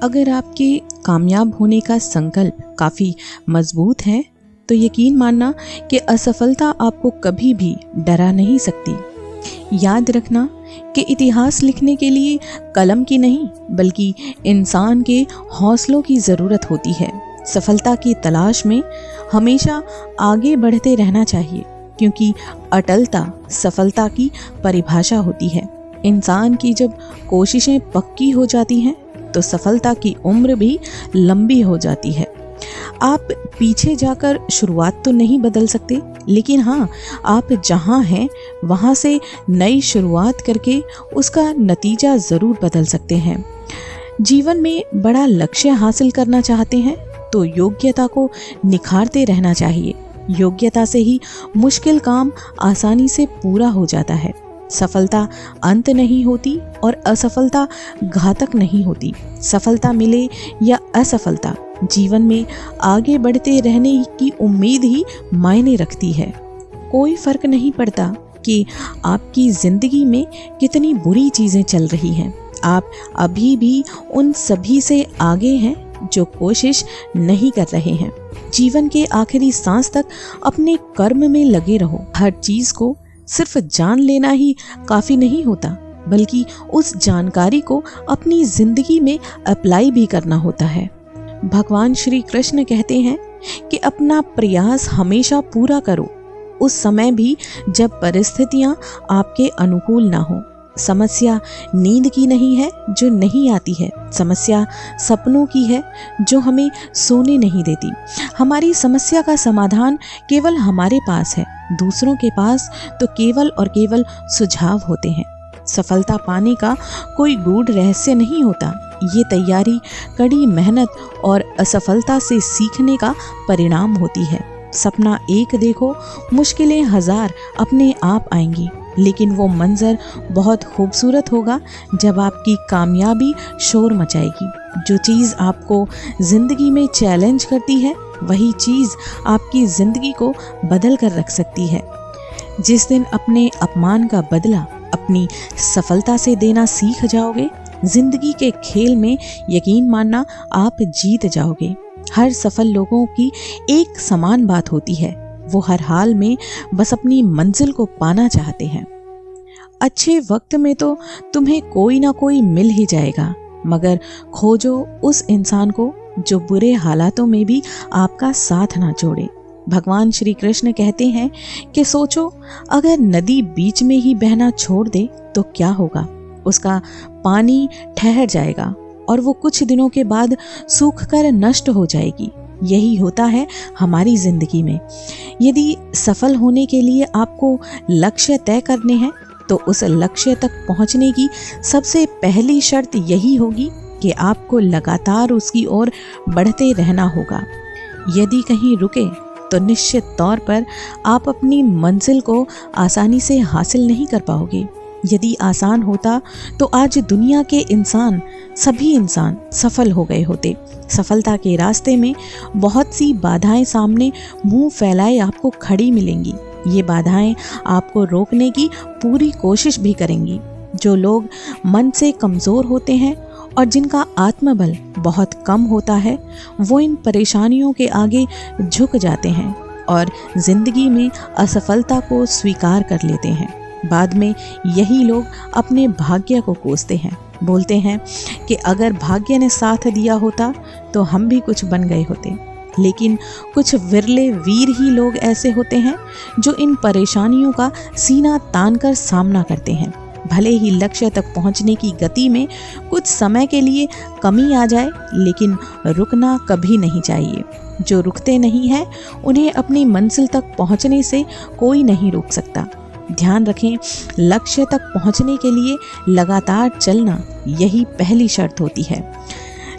अगर आपके कामयाब होने का संकल्प काफ़ी मजबूत है तो यकीन मानना कि असफलता आपको कभी भी डरा नहीं सकती। याद रखना कि इतिहास लिखने के लिए कलम की नहीं बल्कि इंसान के हौसलों की ज़रूरत होती है। सफलता की तलाश में हमेशा आगे बढ़ते रहना चाहिए, क्योंकि अटलता सफलता की परिभाषा होती है। इंसान की जब कोशिशें पक्की हो जाती हैं तो सफलता की उम्र भी लंबी हो जाती है। आप पीछे जाकर शुरुआत तो नहीं बदल सकते, लेकिन हाँ, आप जहाँ हैं वहाँ से नई शुरुआत करके उसका नतीजा ज़रूर बदल सकते हैं। जीवन में बड़ा लक्ष्य हासिल करना चाहते हैं तो योग्यता को निखारते रहना चाहिए। योग्यता से ही मुश्किल काम आसानी से पूरा हो जाता है। सफलता अंत नहीं होती और असफलता घातक नहीं होती। सफलता मिले या असफलता, जीवन में आगे बढ़ते रहने की उम्मीद ही मायने रखती है। कोई फर्क नहीं पड़ता कि आपकी जिंदगी में कितनी बुरी चीजें चल रही हैं, आप अभी भी उन सभी से आगे हैं जो कोशिश नहीं कर रहे हैं। जीवन के आखिरी सांस तक अपने कर्म में लगे रहो। हर चीज को सिर्फ जान लेना ही काफी नहीं होता, बल्कि उस जानकारी को अपनी जिंदगी में अप्लाई भी करना होता है। भगवान श्री कृष्ण कहते हैं कि अपना प्रयास हमेशा पूरा करो, उस समय भी जब परिस्थितियां आपके अनुकूल ना हो। समस्या नींद की नहीं है जो नहीं आती है, समस्या सपनों की है जो हमें सोने नहीं देती। हमारी समस्या का समाधान केवल हमारे पास है, दूसरों के पास तो केवल और केवल सुझाव होते हैं। सफलता पाने का कोई गूढ़ रहस्य नहीं होता, ये तैयारी, कड़ी मेहनत और असफलता से सीखने का परिणाम होती है। सपना एक देखो, मुश्किलें हजार अपने आप आएंगी, लेकिन वो मंजर बहुत खूबसूरत होगा जब आपकी कामयाबी शोर मचाएगी। जो चीज़ आपको ज़िंदगी में चैलेंज करती है वही चीज़ आपकी ज़िंदगी को बदल कर रख सकती है। जिस दिन अपने अपमान का बदला अपनी सफलता से देना सीख जाओगे, जिंदगी के खेल में यकीन मानना आप जीत जाओगे। हर सफल लोगों की एक समान बात होती है, वो हर हाल में बस अपनी मंजिल को पाना चाहते हैं। अच्छे वक्त में तो तुम्हें कोई ना कोई मिल ही जाएगा, मगर खोजो उस इंसान को जो बुरे हालातों में भी आपका साथ ना छोड़े। भगवान श्री कृष्ण कहते हैं कि सोचो, अगर नदी बीच में ही बहना छोड़ दे तो क्या होगा? उसका पानी ठहर जाएगा और वो कुछ दिनों के बाद सूख कर नष्ट हो जाएगी। यही होता है हमारी जिंदगी में। यदि सफल होने के लिए आपको लक्ष्य तय करने हैं तो उस लक्ष्य तक पहुंचने की सबसे पहली शर्त यही होगी कि आपको लगातार उसकी ओर बढ़ते रहना होगा। यदि कहीं रुके तो निश्चित तौर पर आप अपनी मंजिल को आसानी से हासिल नहीं कर पाओगे। यदि आसान होता तो आज दुनिया के सभी इंसान सफल हो गए होते। सफलता के रास्ते में बहुत सी बाधाएं सामने मुंह फैलाए आपको खड़ी मिलेंगी। ये बाधाएं आपको रोकने की पूरी कोशिश भी करेंगी। जो लोग मन से कमज़ोर होते हैं और जिनका आत्मबल बहुत कम होता है, वो इन परेशानियों के आगे झुक जाते हैं और जिंदगी में असफलता को स्वीकार कर लेते हैं। बाद में यही लोग अपने भाग्य को कोसते हैं, बोलते हैं कि अगर भाग्य ने साथ दिया होता तो हम भी कुछ बन गए होते। लेकिन कुछ विरले वीर ही लोग ऐसे होते हैं जो इन परेशानियों का सीना तान कर सामना करते हैं। भले ही लक्ष्य तक पहुंचने की गति में कुछ समय के लिए कमी आ जाए, लेकिन रुकना कभी नहीं चाहिए। जो रुकते नहीं हैं उन्हें अपनी मंजिल तक पहुंचने से कोई नहीं रोक सकता। ध्यान रखें, लक्ष्य तक पहुंचने के लिए लगातार चलना यही पहली शर्त होती है।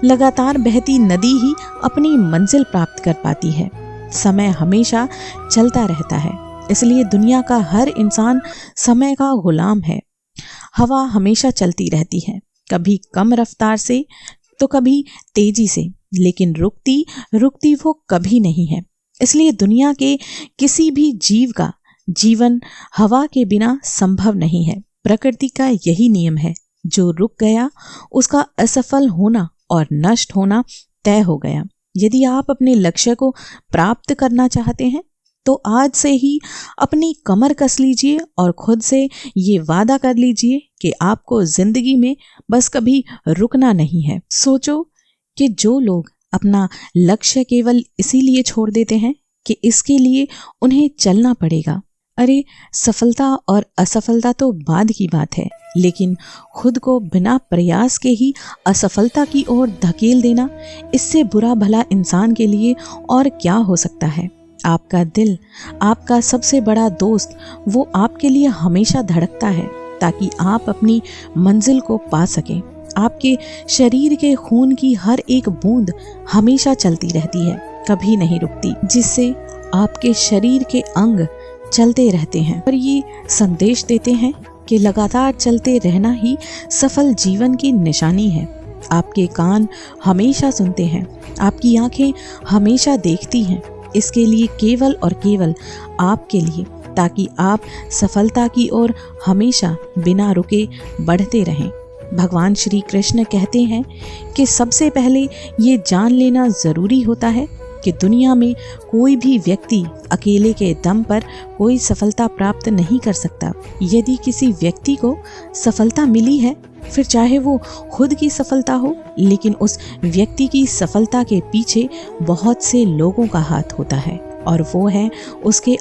लगातार बहती नदी ही अपनी मंजिल प्राप्त कर पाती है। समय हमेशा चलता रहता है, इसलिए दुनिया का हर इंसान समय का गुलाम है। हवा हमेशा चलती रहती है, कभी कम रफ्तार से तो कभी तेजी से, लेकिन रुकती वो कभी नहीं है। इसलिए दुनिया के किसी भी जीव का जीवन हवा के बिना संभव नहीं है। प्रकृति का यही नियम है, जो रुक गया उसका असफल होना और नष्ट होना तय हो गया। यदि आप अपने लक्ष्य को प्राप्त करना चाहते हैं तो आज से ही अपनी कमर कस लीजिए और खुद से ये वादा कर लीजिए कि आपको जिंदगी में बस कभी रुकना नहीं है। सोचो कि जो लोग अपना लक्ष्य केवल इसीलिए छोड़ देते हैं कि इसके लिए उन्हें चलना पड़ेगा। अरे सफलता और असफलता तो बाद की बात है, लेकिन खुद को बिना प्रयास के ही असफलता की ओर धकेल देना, इससे बुरा भला इंसान के लिए और क्या हो सकता है। आपका दिल, आपका सबसे बड़ा दोस्त, वो आपके लिए हमेशा धड़कता है ताकि आप अपनी मंजिल को पा सकें। आपके शरीर के खून की हर एक बूंद हमेशा चलती रहती है, कभी नहीं रुकती, जिससे आपके शरीर के अंग चलते रहते हैं और ये संदेश देते हैं कि लगातार चलते रहना ही सफल जीवन की निशानी है। आपके कान हमेशा सुनते हैं, आपकी आंखें हमेशा देखती हैं, इसके लिए केवल और केवल आपके लिए, ताकि आप सफलता की ओर हमेशा बिना रुके बढ़ते रहें। भगवान श्री कृष्ण कहते हैं कि सबसे पहले ये जान लेना ज़रूरी होता है कि दुनिया में कोई भी व्यक्ति अकेले के दम पर कोई सफलता प्राप्त नहीं कर सकता। यदि किसी व्यक्ति को सफलता मिली है, फिर चाहे वो खुद की सफलता हो, लेकिन उस व्यक्ति की सफलता के पीछे बहुत से लोगों का हाथ होता है और वो है उसके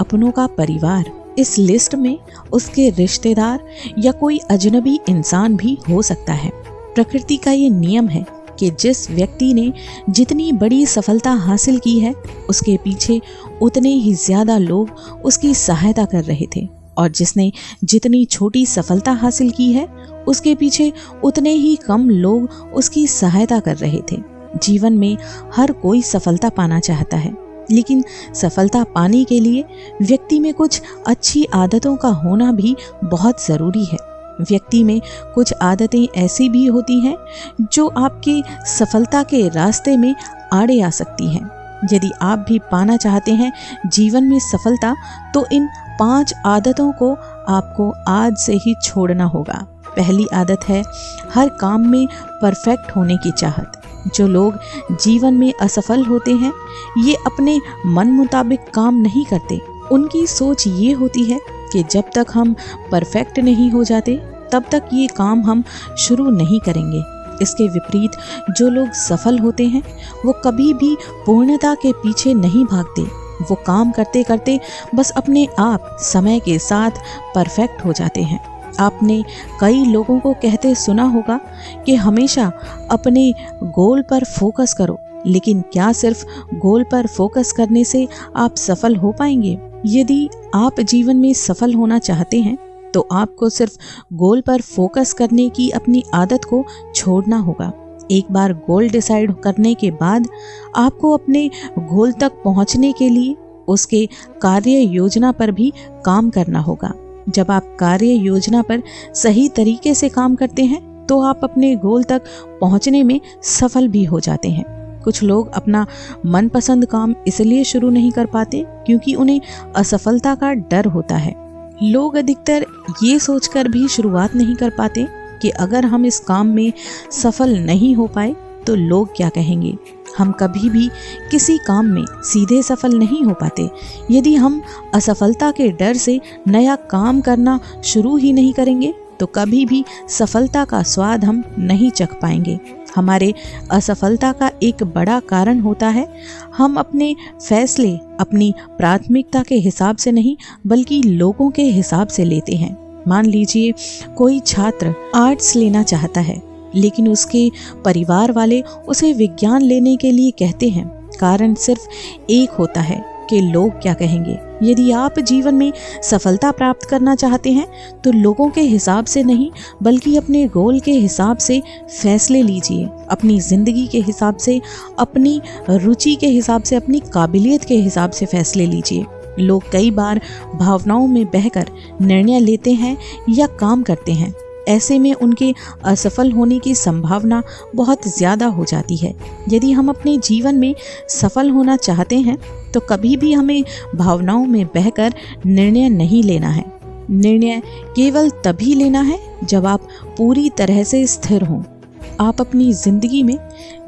अपनों का परिवार। इस लिस्ट में उसके रिश्तेदार या कोई अजनबी इंसान भी हो सकता है। प्रकृति का ये नियम है कि जिस व्यक्ति ने जितनी बड़ी सफलता हासिल की है, उसके पीछे उतने ही ज्यादा लोग उसकी सहायता कर रहे थे, और जिसने जितनी छोटी सफलता हासिल की है, उसके पीछे उतने ही कम लोग उसकी सहायता कर रहे थे। जीवन में हर कोई सफलता पाना चाहता है, लेकिन सफलता पाने के लिए व्यक्ति में कुछ अच्छी आदतों का होना भी बहुत ज़रूरी है। व्यक्ति में कुछ आदतें ऐसी भी होती हैं जो आपके सफलता के रास्ते में आड़े आ सकती हैं। यदि आप भी पाना चाहते हैं जीवन में सफलता, तो इन 5 आदतों को आपको आज से ही छोड़ना होगा। पहली आदत है हर काम में परफेक्ट होने की चाहत। जो लोग जीवन में असफल होते हैं, ये अपने मन मुताबिक काम नहीं करते। उनकी सोच ये होती है कि जब तक हम परफेक्ट नहीं हो जाते, तब तक ये काम हम शुरू नहीं करेंगे। इसके विपरीत जो लोग सफल होते हैं, वो कभी भी पूर्णता के पीछे नहीं भागते। वो काम करते करते बस अपने आप समय के साथ परफेक्ट हो जाते हैं। आपने कई लोगों को कहते सुना होगा कि हमेशा अपने गोल पर फोकस करो, लेकिन क्या सिर्फ गोल पर फोकस करने से आप सफल हो पाएंगे? यदि आप जीवन में सफल होना चाहते हैं, तो आपको सिर्फ गोल पर फोकस करने की अपनी आदत को छोड़ना होगा। एक बार गोल डिसाइड करने के बाद आपको अपने गोल तक पहुंचने के लिए उसके कार्य योजना पर भी काम करना होगा। जब आप कार्य योजना पर सही तरीके से काम करते हैं, तो आप अपने गोल तक पहुंचने में सफल भी हो जाते हैं। कुछ लोग अपना मनपसंद काम इसलिए शुरू नहीं कर पाते क्योंकि उन्हें असफलता का डर होता है। लोग अधिकतर ये सोचकर भी शुरुआत नहीं कर पाते कि अगर हम इस काम में सफल नहीं हो पाए तो लोग क्या कहेंगे। हम कभी भी किसी काम में सीधे सफल नहीं हो पाते। यदि हम असफलता के डर से नया काम करना शुरू ही नहीं करेंगे, तो कभी भी सफलता का स्वाद हम नहीं चख पाएंगे। हमारे असफलता का एक बड़ा कारण होता है हम अपने फैसले अपनी प्राथमिकता के हिसाब से नहीं, बल्कि लोगों के हिसाब से लेते हैं। मान लीजिए कोई छात्र आर्ट्स लेना चाहता है, लेकिन उसके परिवार वाले उसे विज्ञान लेने के लिए कहते हैं। कारण सिर्फ एक होता है कि लोग क्या कहेंगे। यदि आप जीवन में सफलता प्राप्त करना चाहते हैं, तो लोगों के हिसाब से नहीं, बल्कि अपने गोल के हिसाब से फैसले लीजिए। अपनी ज़िंदगी के हिसाब से, अपनी रुचि के हिसाब से, अपनी काबिलियत के हिसाब से फैसले लीजिए। लोग कई बार भावनाओं में बहकर निर्णय लेते हैं या काम करते हैं। ऐसे में उनके असफल होने की संभावना बहुत ज़्यादा हो जाती है। यदि हम अपने जीवन में सफल होना चाहते हैं, तो कभी भी हमें भावनाओं में बहकर निर्णय नहीं लेना है। निर्णय केवल तभी लेना है जब आप पूरी तरह से स्थिर हों। आप अपनी जिंदगी में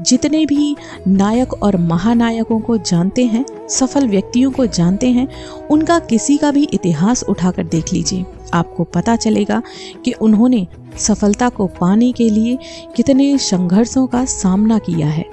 जितने भी नायक और महानायकों को जानते हैं, सफल व्यक्तियों को जानते हैं, उनका किसी का भी इतिहास उठाकर देख लीजिए। आपको पता चलेगा कि उन्होंने सफलता को पाने के लिए कितने संघर्षों का सामना किया है,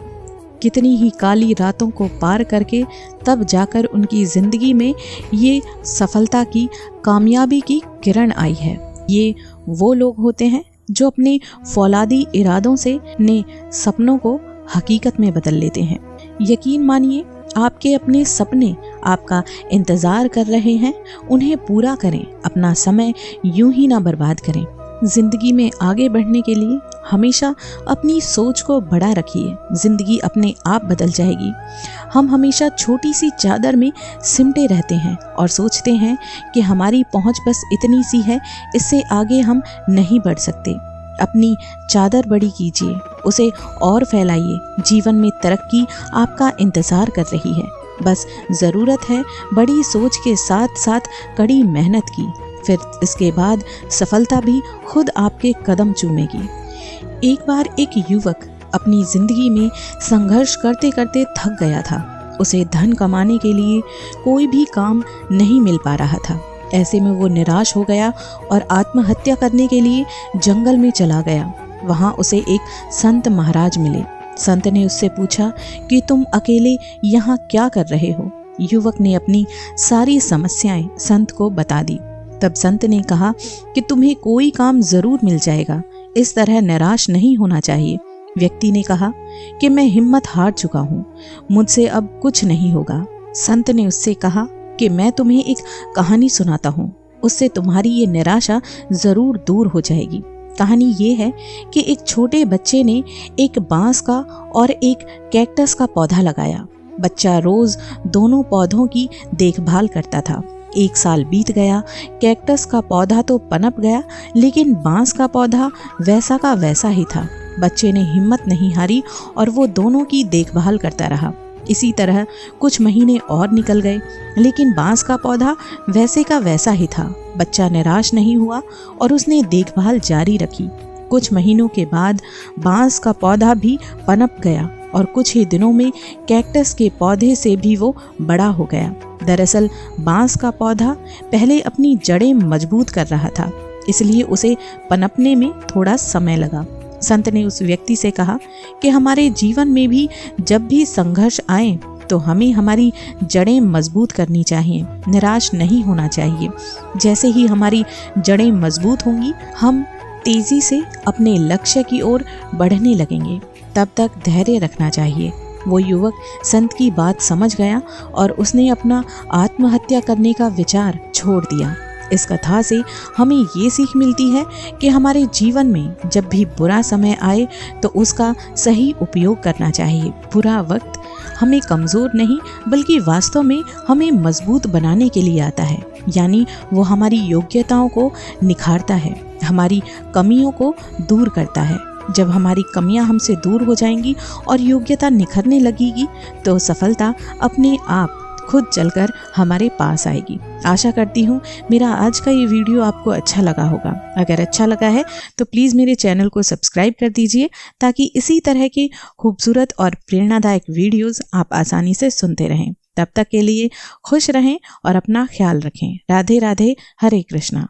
कितनी ही काली रातों को पार करके तब जाकर उनकी जिंदगी में ये सफलता की, कामयाबी की किरण आई है। ये वो लोग होते हैं जो अपने फौलादी इरादों से ने सपनों को हकीकत में बदल लेते हैं। यकीन मानिए, आपके अपने सपने आपका इंतज़ार कर रहे हैं, उन्हें पूरा करें। अपना समय यूं ही ना बर्बाद करें। जिंदगी में आगे बढ़ने के लिए हमेशा अपनी सोच को बड़ा रखिए। जिंदगी अपने आप बदल जाएगी। हम हमेशा छोटी सी चादर में सिमटे रहते हैं और सोचते हैं कि हमारी पहुंच बस इतनी सी है, इससे आगे हम नहीं बढ़ सकते। अपनी चादर बड़ी कीजिए, उसे और फैलाइए। जीवन में तरक्की आपका इंतज़ार कर रही है। बस ज़रूरत है बड़ी सोच के साथ साथ कड़ी मेहनत की। फिर इसके बाद सफलता भी खुद आपके कदम चूमेगी। एक बार एक युवक अपनी जिंदगी में संघर्ष करते करते थक गया था। उसे धन कमाने के लिए कोई भी काम नहीं मिल पा रहा था। ऐसे में वो निराश हो गया और आत्महत्या करने के लिए जंगल में चला गया। वहाँ उसे एक संत महाराज मिले। संत ने उससे पूछा कि तुम अकेले यहाँ क्या कर रहे हो? युवक ने अपनी सारी समस्याएं संत को बता दी। तब संत ने कहा कि तुम्हें कोई काम जरूर मिल जाएगा, इस तरह निराश नहीं होना चाहिए। व्यक्ति ने कहा कि मैं हिम्मत हार चुका हूँ, मुझसे अब कुछ नहीं होगा। संत ने उससे कहा कि मैं तुम्हें एक कहानी सुनाता हूँ, उससे तुम्हारी ये निराशा जरूर दूर हो जाएगी। कहानी ये है कि एक छोटे बच्चे ने एक बांस का और एक कैक्टस का पौधा लगाया। बच्चा रोज दोनों पौधों की देखभाल करता था। एक साल बीत गया। कैक्टस का पौधा तो पनप गया, लेकिन बांस का पौधा वैसा का वैसा ही था। बच्चे ने हिम्मत नहीं हारी और वो दोनों की देखभाल करता रहा। इसी तरह कुछ महीने और निकल गए, लेकिन बांस का पौधा वैसे का वैसा ही था। बच्चा निराश नहीं हुआ और उसने देखभाल जारी रखी। कुछ महीनों के बाद बांस का पौधा भी पनप गया और कुछ ही दिनों में कैक्टस के पौधे से भी वो बड़ा हो गया। दरअसल बांस का पौधा पहले अपनी जड़ें मजबूत कर रहा था, इसलिए उसे पनपने में थोड़ा समय लगा। संत ने उस व्यक्ति से कहा कि हमारे जीवन में भी जब भी संघर्ष आए तो हमें हमारी जड़ें मजबूत करनी चाहिए, निराश नहीं होना चाहिए। जैसे ही हमारी जड़ें मजबूत होंगी, हम तेजी से अपने लक्ष्य की ओर बढ़ने लगेंगे। तब तक धैर्य रखना चाहिए। वो युवक संत की बात समझ गया और उसने अपना आत्महत्या करने का विचार छोड़ दिया। इस कथा से हमें ये सीख मिलती है कि हमारे जीवन में जब भी बुरा समय आए तो उसका सही उपयोग करना चाहिए। बुरा वक्त हमें कमज़ोर नहीं बल्कि वास्तव में हमें मजबूत बनाने के लिए आता है। यानी वो हमारी योग्यताओं को निखारता है, हमारी कमियों को दूर करता है। जब हमारी कमियां हमसे दूर हो जाएंगी और योग्यता निखरने लगेगी तो सफलता अपने आप खुद चलकर हमारे पास आएगी। आशा करती हूँ मेरा आज का ये वीडियो आपको अच्छा लगा होगा। अगर अच्छा लगा है तो प्लीज़ मेरे चैनल को सब्सक्राइब कर दीजिए ताकि इसी तरह के खूबसूरत और प्रेरणादायक वीडियोस आप आसानी से सुनते रहें। तब तक के लिए खुश रहें और अपना ख्याल रखें। राधे राधे, हरे कृष्णा।